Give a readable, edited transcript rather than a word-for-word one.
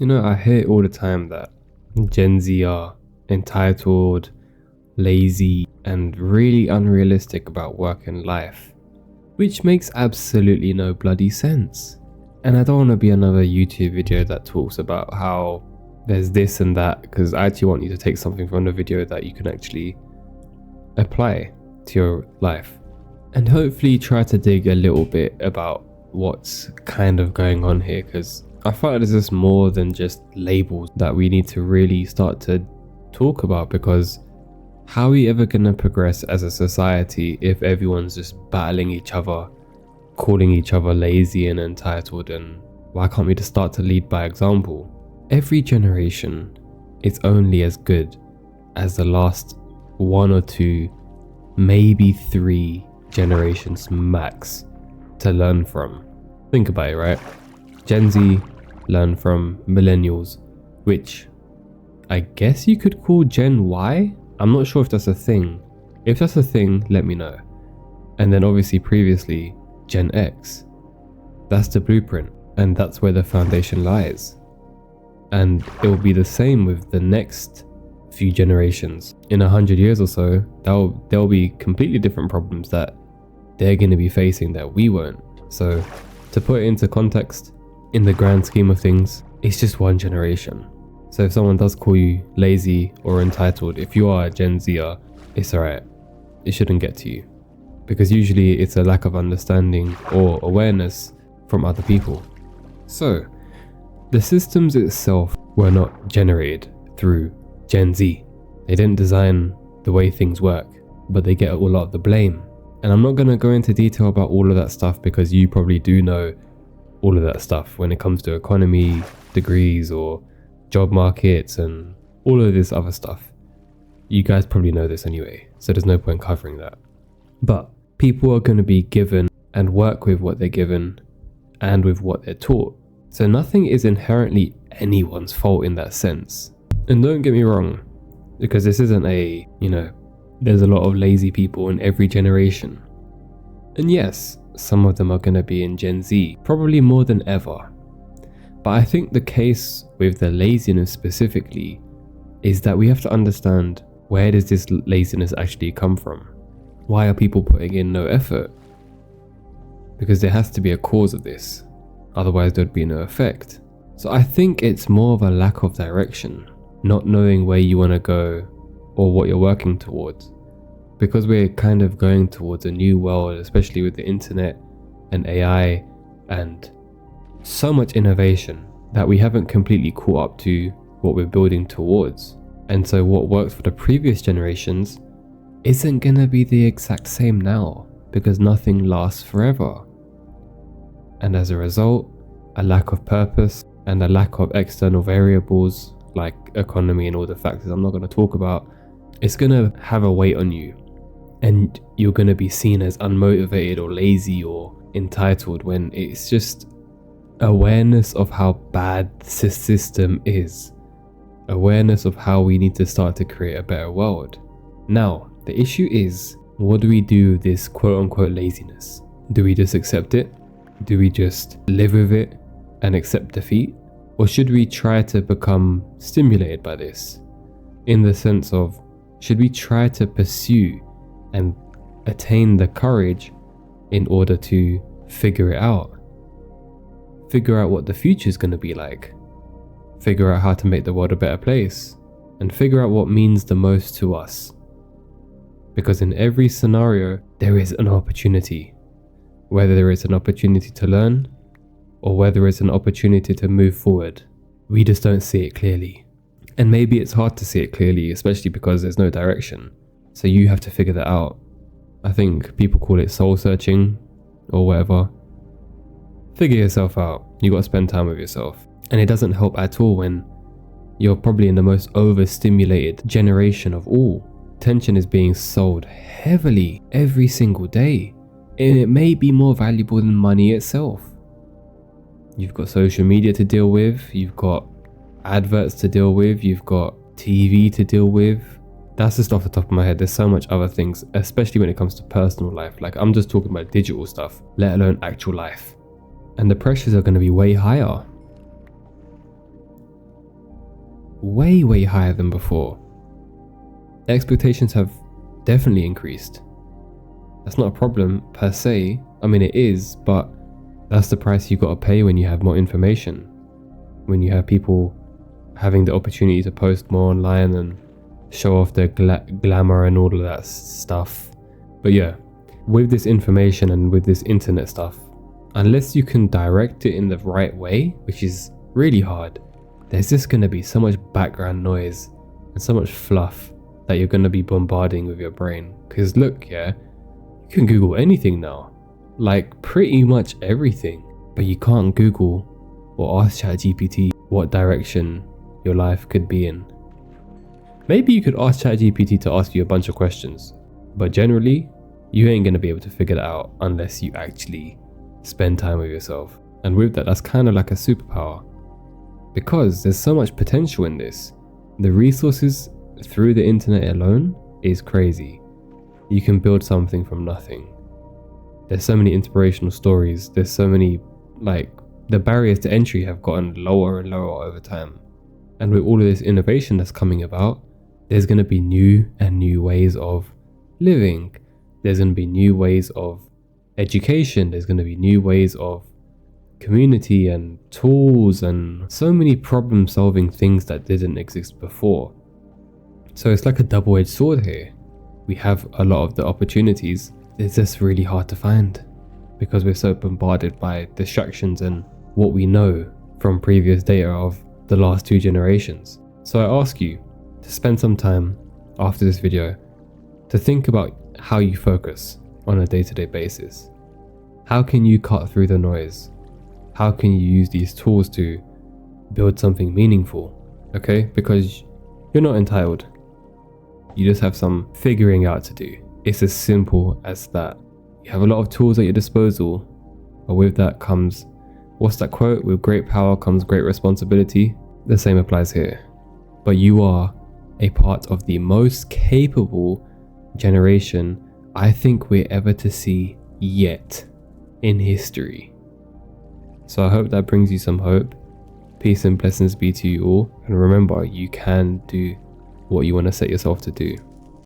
I hear all the time that Gen Z are entitled, lazy, and really unrealistic about work and life, which makes absolutely no bloody sense. And I don't want to be another YouTube video that talks about how there's this and that, because I actually want you to take something from the video that you can actually apply to your life. And hopefully try to dig a little bit about what's kind of going on here, because I feel like there's just more than just labels that we need to really start to talk about, because how are we ever going to progress as a society if everyone's just battling each other, calling each other lazy and entitled? And why can't we just start to lead by example? Every generation is only as good as the last 1 or 2, maybe 3 generations max to learn from. Think about it, right? Gen Z learn from millennials, which I guess you could call Gen Y. I'm not sure if that's a thing. If that's a thing, let me know. And then obviously previously Gen X. That's the blueprint, and that's where the foundation lies. And it will be the same with the next few generations. In 100 years or so, there'll be completely different problems that they're going to be facing that we won't. So to put it into context, in the grand scheme of things, it's just one generation. So if someone does call you lazy or entitled, if you are a Gen Zer, it's alright. It shouldn't get to you, because usually it's a lack of understanding or awareness from other people. So the systems itself were not generated through Gen Z. They didn't design the way things work, but they get a lot of the blame. And I'm not going to go into detail about all of that stuff, because you probably do know all of that stuff when it comes to economy, degrees, or job markets, and all of this other stuff. You guys probably know this anyway, so there's no point covering that. But people are going to be given and work with what they're given and with what they're taught. So nothing is inherently anyone's fault in that sense. And don't get me wrong, because this isn't there's a lot of lazy people in every generation. And yes, some of them are going to be in Gen Z, probably more than ever. But I think the case with the laziness specifically is that we have to understand, where does this laziness actually come from? Why are people putting in no effort? Because there has to be a cause of this, otherwise there'd be no effect. So I think it's more of a lack of direction, not knowing where you want to go or what you're working towards. Because we're kind of going towards a new world, especially with the internet and AI and so much innovation, that we haven't completely caught up to what we're building towards. And so what works for the previous generations isn't going to be the exact same now, because nothing lasts forever. And as a result, a lack of purpose and a lack of external variables like economy and all the factors I'm not going to talk about, it's going to have a weight on you. And you're going to be seen as unmotivated or lazy or entitled, when it's just awareness of how bad the system is. Awareness of how we need to start to create a better world. Now, the issue is, what do we do with this quote unquote laziness? Do we just accept it? Do we just live with it and accept defeat? Or should we try to become stimulated by this? In the sense of, should we try to pursue and attain the courage in order to figure it out? Figure out what the future is going to be like. Figure out how to make the world a better place. And figure out what means the most to us. Because in every scenario, there is an opportunity. Whether it's an opportunity to learn, or whether it's an opportunity to move forward. We just don't see it clearly. And maybe it's hard to see it clearly, especially because there's no direction. So you have to figure that out. I think people call it soul searching or whatever. Figure yourself out. You got to spend time with yourself. And it doesn't help at all when you're probably in the most overstimulated generation of all. Attention is being sold heavily every single day. And it may be more valuable than money itself. You've got social media to deal with. You've got adverts to deal with. You've got TV to deal with. That's just off the top of my head. There's so much other things, especially when it comes to personal life. Like, I'm just talking about digital stuff, let alone actual life. And the pressures are going to be way higher. way higher than before. The expectations have definitely increased. That's not a problem per se. I mean, it is, but that's the price you got to pay when you have more information. When you have people having the opportunity to post more online and show off their glamour and all of that stuff. But yeah, with this information and with this internet stuff, unless you can direct it in the right way, which is really hard, there's just going to be so much background noise and so much fluff that you're going to be bombarding with your brain. Because look, yeah, you can Google anything now, like pretty much everything, but you can't Google or ask ChatGPT what direction your life could be in. Maybe you could ask ChatGPT to ask you a bunch of questions, but generally, you ain't going to be able to figure that out unless you actually spend time with yourself. And with that, that's kind of like a superpower, because there's so much potential in this. The resources through the internet alone is crazy. You can build something from nothing. There's so many inspirational stories. There's so many, like, the barriers to entry have gotten lower and lower over time. And with all of this innovation that's coming about, there's going to be new and new ways of living. There's going to be new ways of education. There's going to be new ways of community and tools and so many problem solving things that didn't exist before. So it's like a double-edged sword here. We have a lot of the opportunities. It's just really hard to find because we're so bombarded by distractions and what we know from previous data of the last 2 generations. So I ask you to spend some time after this video to think about how you focus on a day-to-day basis. How can you cut through the noise? How can you use these tools to build something meaningful? Okay, because you're not entitled. You just have some figuring out to do. It's as simple as that. You have a lot of tools at your disposal, but with that comes, what's that quote? With great power comes great responsibility. The same applies here. But you are a part of the most capable generation I think we're ever to see yet in history. So I hope that brings you some hope. Peace and blessings be to you all. And remember, you can do what you want to set yourself to do.